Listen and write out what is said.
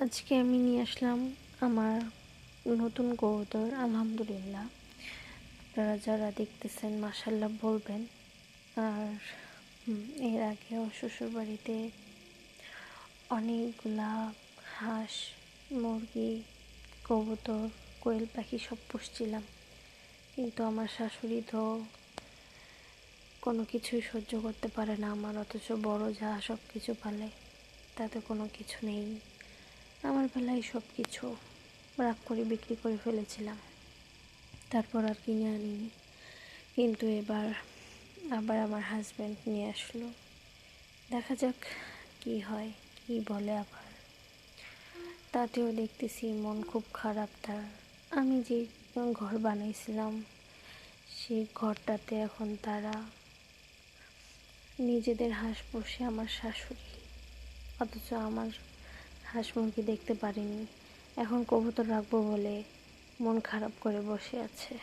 আজকে আমি নিয়ে আসলাম আমার নতুন কবুতর। আলহামদুলিল্লাহ, আপনারা যারা দেখতেছেন মাশাআল্লাহ বলবেন। আর এর আগেও শ্বশুরবাড়িতে অনেকগুলা হাঁস, মুরগি, কবুতর, কোয়েল পাখি সব পুষছিলাম, কিন্তু আমার শাশুড়ি তো কোনো কিছুই সহ্য করতে পারে না আমার, অথচ বড় যা সব কিছু পালে তাতে কোনো কিছু নেই। আমার বেলায় সব কিছু রাগ করে বিক্রি করে ফেলেছিলাম, তারপর আর কিনে আনিনি। কিন্তু এবার আবার আমার হাজব্যান্ড নিয়ে আসলো, দেখা যাক কি হয়, কি বলে। আবার তাতেও দেখতেছি মন খুব খারাপ তার। আমি যে ঘর বানাইছিলাম সেই ঘরটাতে এখন তারা নিজেদের হাঁস পুষে, আমার শাশুড়ি, অথচ আমার হাঁস মুরগি দেখতে পারিনি। এখন কবুতর রাখবো বলে মন খারাপ করে বসে আছে।